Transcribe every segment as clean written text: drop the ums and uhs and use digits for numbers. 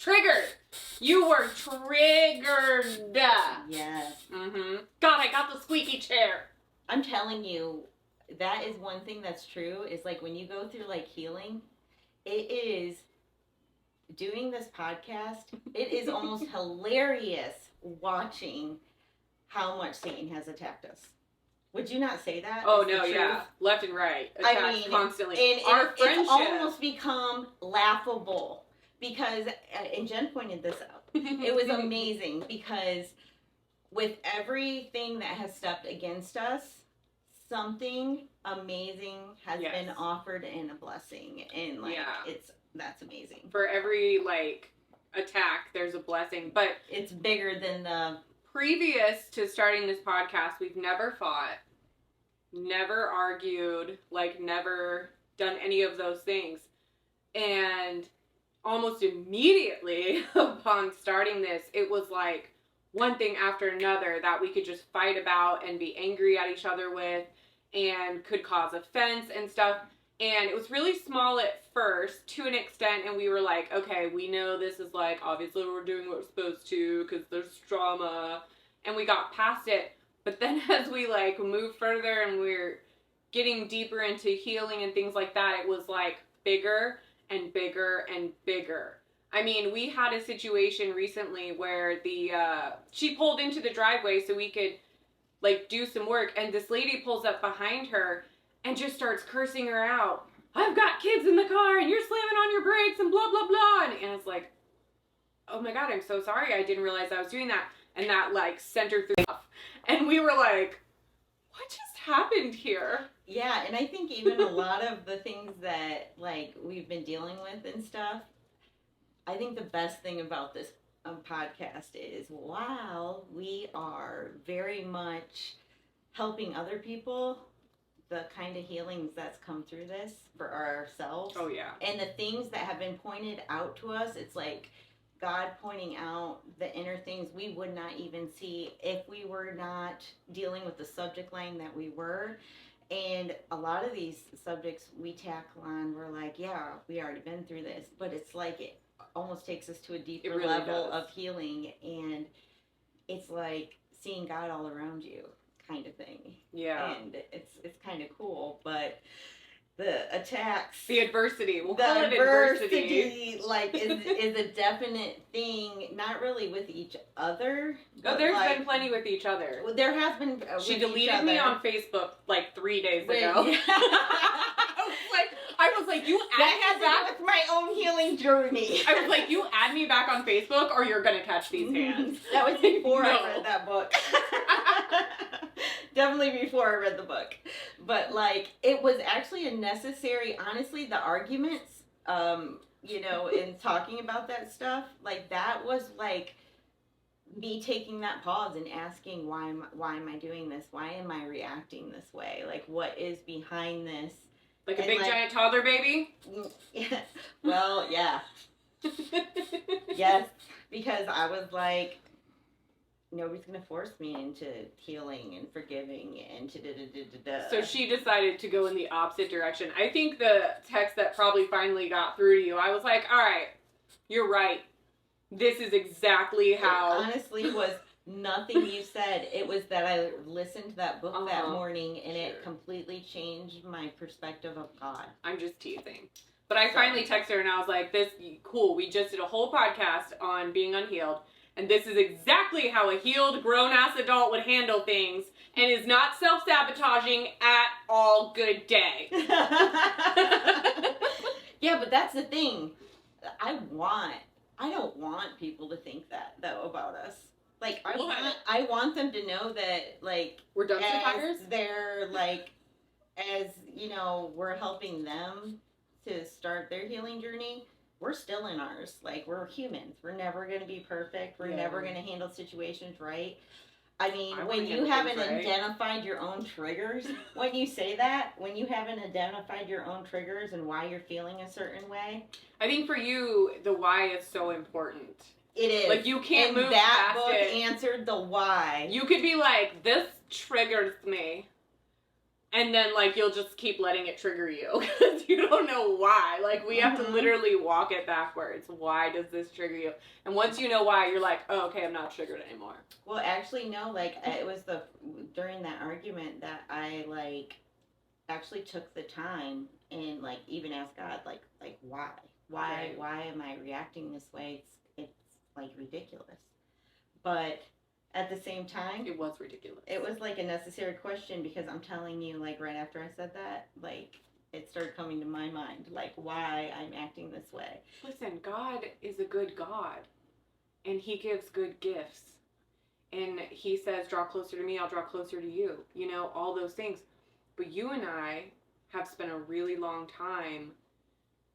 Triggered. You were triggered. Yes. Mm-hmm. God, I got the squeaky chair. I'm telling you, that is one thing that's true, is like when you go through like healing, it is, doing this podcast, it is almost hilarious watching how much Satan has attacked us. Would you not say that? Oh, no, yeah. Left and right. Attacks constantly. And our friendship. It's almost become laughable because, and Jen pointed this out, it was amazing because with everything that has stepped against us, something amazing has been offered and a blessing. And, like, that's amazing. For every, like, attack, there's a blessing. But it's bigger than the... Previous to starting this podcast, we've never fought, never argued, like never done any of those things. And almost immediately upon starting this, it was like one thing after another that we could just fight about and be angry at each other with and could cause offense and stuff. And it was really small at first to an extent, and we were like, okay, we know this is like, obviously we're doing what we're supposed to because there's trauma, and we got past it. But then as we like moved further and we're getting deeper into healing and things like that, it was like bigger and bigger and bigger. I mean, we had a situation recently where she pulled into the driveway so we could like do some work, and this lady pulls up behind her and just starts cursing her out. I've got kids in the car and you're slamming on your brakes and blah, blah, blah. And it's like, oh my God, I'm so sorry. I didn't realize I was doing that. And that like sent her through stuff. And we were like, what just happened here? Yeah, and I think even a lot of the things that like we've been dealing with and stuff, I think the best thing about this podcast is while we are very much helping other people, the kind of healings that's come through this for ourselves. Oh, yeah. And the things that have been pointed out to us, it's like God pointing out the inner things we would not even see if we were not dealing with the subject line that we were. And a lot of these subjects we tackle on, we're like, yeah, we already been through this. But it's like it almost takes us to a deeper really level of healing. And it's like seeing God all around you. Kind of thing. Yeah. And it's kind of cool, but the attacks, the adversity, we'll call it adversity, like is a definite thing, not really with each other. Oh, there's like, been plenty with each other. There has been she deleted me on Facebook like 3 days ago. Yeah. I was like, you add that me has back to do with my own healing journey. I was like, you add me back on Facebook or you're gonna catch these hands. That was before I read that book. Definitely before I read the book. But like, it was actually a necessary, honestly, the arguments, you know, in talking about that stuff, like that was like me taking that pause and asking, why am I doing this? Why am I reacting this way? Like, what is behind this? Like a big giant toddler baby? Yeah. Well, yeah. Yes, because I was like, nobody's going to force me into healing and forgiving and da-da-da-da-da-da. So she decided to go in the opposite direction. I think the text that probably finally got through to you, I was like, all right, you're right. This is exactly how... It honestly was nothing you said. It was that I listened to that book that morning and it completely changed my perspective of God. I'm just teasing. But I finally texted her and I was like, this, cool, we just did a whole podcast on being unhealed. And this is exactly how a healed, grown-ass adult would handle things and is not self-sabotaging at all. Good day. Yeah, but that's the thing. I don't want people to think that, though, about us. Like, I want them to know that, like, we're dumpster fires. They're, like, as, you know, we're helping them to start their healing journey, we're still in ours. Like, we're humans. We're never going to be perfect. We're never going to handle situations right. I mean, when you haven't identified your own triggers, when you say that, when you haven't identified your own triggers and why you're feeling a certain way. I think for you, the why is so important. It is. Like, you can't move that past book it. Answered the why. You could be like, this triggers me. And then, like, you'll just keep letting it trigger you because you don't know why. Like, we have to literally walk it backwards. Why does this trigger you? And once you know why, you're like, oh, okay, I'm not triggered anymore. Well, actually, no. Like, it was during that argument that I, like, actually took the time and, like, even asked God, like why? Why am I reacting this way? It's like, ridiculous. But at the same time, it was ridiculous. It was like a necessary question, because I'm telling you, like, right after I said that, like, it started coming to my mind, like, why I'm acting this way. Listen, God is a good God, and he gives good gifts. And he says, draw closer to me, I'll draw closer to you. You know, all those things. But you and I have spent a really long time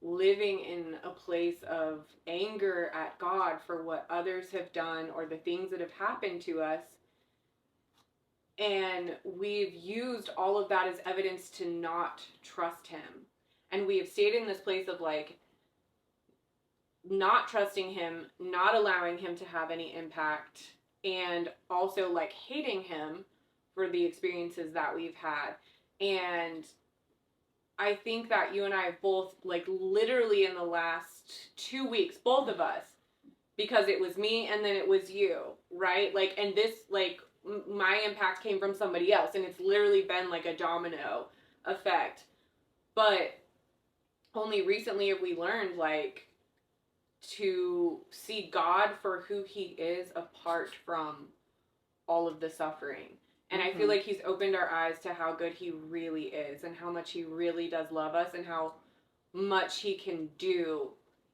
living in a place of anger at God for what others have done or the things that have happened to us. And we've used all of that as evidence to not trust him. And we have stayed in this place of, like, not trusting him, not allowing him to have any impact, and also, like, hating him for the experiences that we've had. And I think that you and I have both, like, literally in the last 2 weeks, both of us, because it was me and then it was you, right? Like, and this, like, my impact came from somebody else, and it's literally been like a domino effect. But only recently have we learned, like, to see God for who he is apart from all of the suffering. And I feel like he's opened our eyes to how good he really is, and how much he really does love us, and how much he can do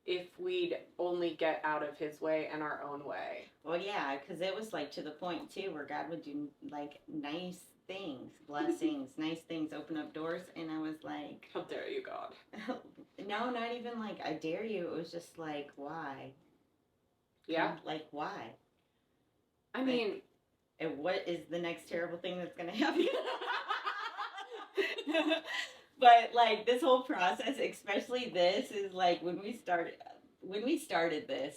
if we'd only get out of his way and our own way. Well, yeah, because it was, like, to the point, too, where God would do, like, nice things, blessings, nice things, open up doors, and I was like... How dare you, God? No, not even, like, I dare you. It was just, like, why? Yeah? Like, why? I mean... And what is the next terrible thing that's going to happen? But, like, this whole process, especially this, is, like, when we started this,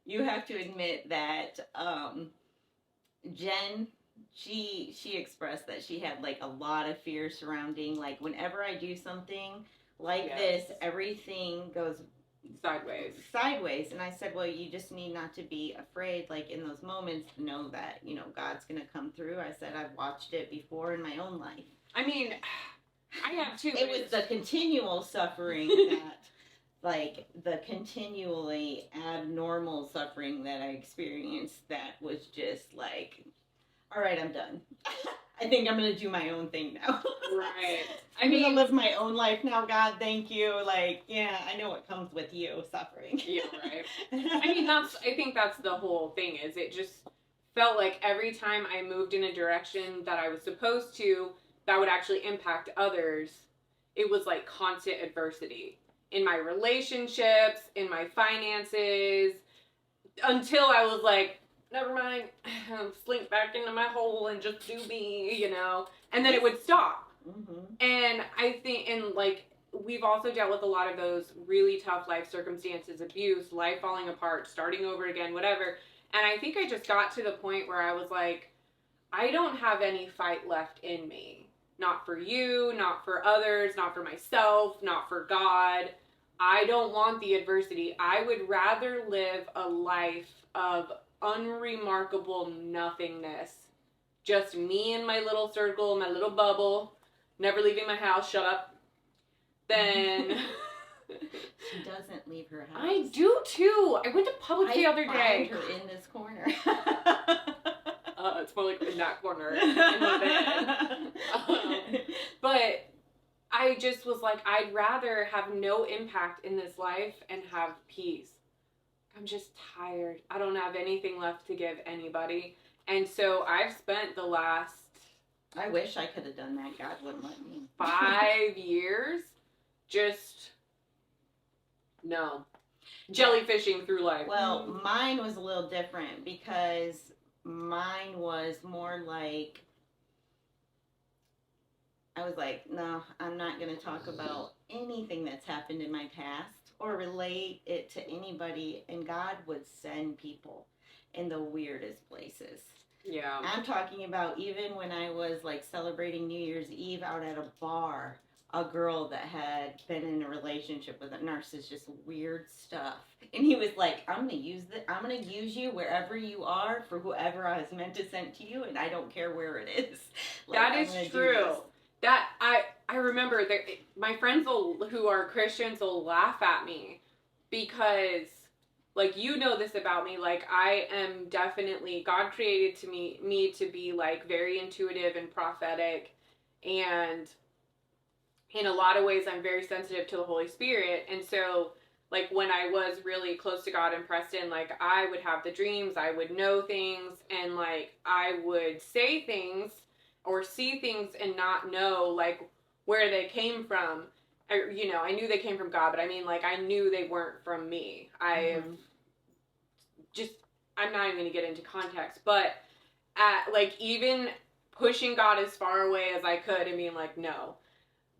you have to admit that Jen, she expressed that she had, like, a lot of fear surrounding, like, whenever I do something like this, everything goes sideways. And I said, well, you just need not to be afraid, like, in those moments, to know that, you know, God's gonna come through. I said, I've watched it before in my own life. I mean, I have too. It was the continual suffering that, like, the continually abnormal suffering that I experienced, that was just like, all right, I'm done. I think I'm going to do my own thing now. Right. I'm going to live my own life now, God, thank you. Like, yeah, I know what comes with you, suffering. Yeah, right. I mean, I think that's the whole thing, is it just felt like every time I moved in a direction that I was supposed to, that would actually impact others, it was like constant adversity. In my relationships, in my finances, until I was like, never mind, slink back into my hole and just do me, you know, and then it would stop. And I think, and, like, we've also dealt with a lot of those really tough life circumstances, abuse, life falling apart, starting over again, whatever. And I think I just got to the point where I was like, I don't have any fight left in me. Not for you, not for others, not for myself, not for God. I don't want the adversity. I would rather live a life of unremarkable nothingness. Just me and my little circle, my little bubble, never leaving my house, shut up. Then... She doesn't leave her house. I do too. I went to Publix the other day. I find her in this corner. It's more like in that corner in the bed. But I just was like, I'd rather have no impact in this life and have peace. I'm just tired. I don't have anything left to give anybody. And so I've spent the last... I wish I could have done that. God wouldn't let me. 5 years just... No. Jellyfishing through life. Well, mine was a little different, because mine was more like, I was like, no, I'm not going to talk about anything that's happened in my past or relate it to anybody. And God would send people in the weirdest places. Yeah. I'm talking about even when I was like celebrating New Year's Eve out at a bar, a girl that had been in a relationship with a narcissist, just weird stuff. And he was like, I'm gonna use you wherever you are for whoever I was meant to send to you, and I don't care where it is. Like, that is true. That I remember that my friends who are Christians will laugh at me because, like, you know this about me, like, I am definitely, God created me to be, like, very intuitive and prophetic, and in a lot of ways I'm very sensitive to the Holy Spirit. And so, like, when I was really close to God in Preston, like, I would have the dreams, I would know things, and, like, I would say things or see things and not know, like, where they came from. I knew they came from God, but I mean, like, I knew they weren't from me. I'm not even going to get into context, but like, even pushing God as far away as I could and being like, no,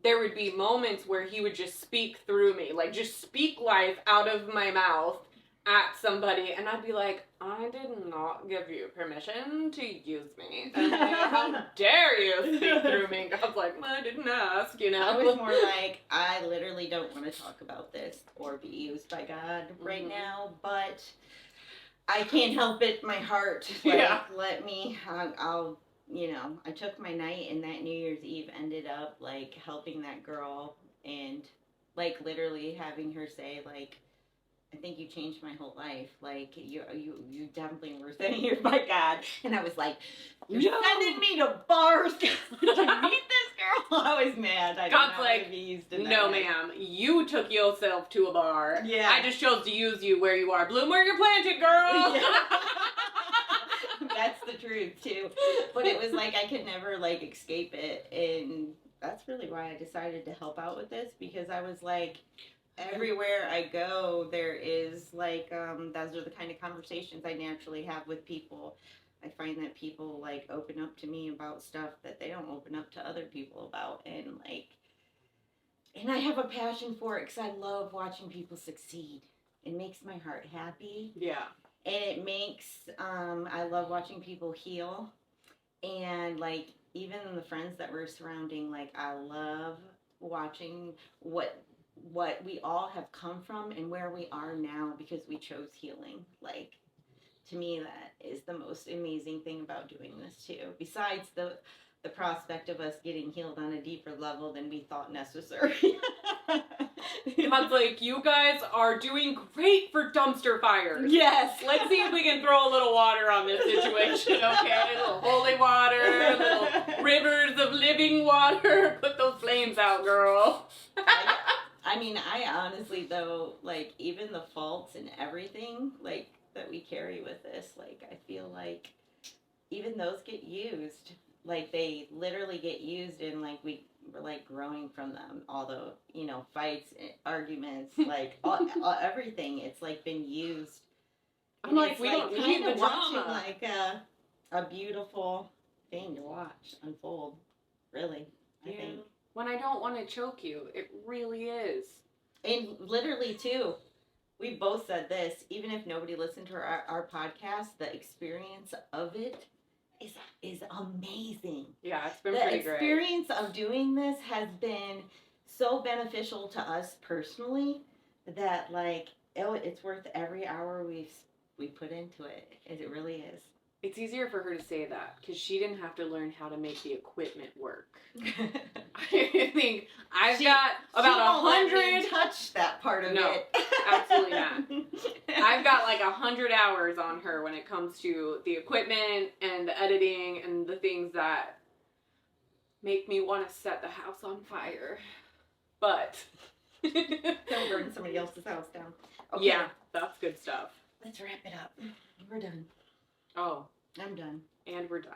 there would be moments where he would just speak through me, like, just speak life out of my mouth at somebody, and I'd be like, I did not give you permission to use me, and how dare you speak through me? God's like, I didn't ask, I was more like, I literally don't want to talk about this or be used by God right now, but I can't help it, my heart, like, let me, I'll, I took my night, and that New Year's Eve ended up, like, helping that girl, and, like, literally having her say, like, I think you changed my whole life. Like, you definitely were sent here by God. And I was like, you're sending me to bars to meet this girl? I was mad. God's like, no, ma'am. You took yourself to a bar. Yeah. I just chose to use you where you are. Bloom where you're planted, girl. Yeah. That's the truth, too. But it was like I could never, like, escape it. And that's really why I decided to help out with this. Because I was like, everywhere I go, there is, like, those are the kind of conversations I naturally have with people. I find that people, like, open up to me about stuff that they don't open up to other people about. And, like, and I have a passion for it because I love watching people succeed. It makes my heart happy. Yeah. And it makes, I love watching people heal. And, like, even the friends that we're surrounding, like, I love watching what we all have come from and where we are now because we chose healing. Like, to me, that is the most amazing thing about doing this too. Besides the prospect of us getting healed on a deeper level than we thought necessary. God's like, you guys are doing great for dumpster fires. Yes. Let's see if we can throw a little water on this situation, okay? A little holy water, little rivers of living water. Put those flames out, girl. I mean, I honestly, though, like, even the faults and everything, like, that we carry with this, like, I feel like even those get used. Like, they literally get used, and, like, we're, like, growing from them. All the, fights, arguments, like, everything. It's, like, been used. I'm like, we don't need the drama. Like, a beautiful thing to watch unfold, really, I think. When I don't want to choke you, it really is. And literally, too, we both said this, even if nobody listened to our podcast, the experience of it is amazing. Yeah, it's been pretty great. The experience of doing this has been so beneficial to us personally that, like, it's worth every hour we put into it. It really is. It's easier for her to say that because she didn't have to learn how to make the equipment work. I think I've got about 100. Touch that part of it. No, absolutely not. I've got like 100 hours on her when it comes to the equipment and the editing and the things that make me want to set the house on fire. But don't burn somebody else's house down. Okay. Yeah, that's good stuff. Let's wrap it up. We're done. Oh. I'm done. And we're done.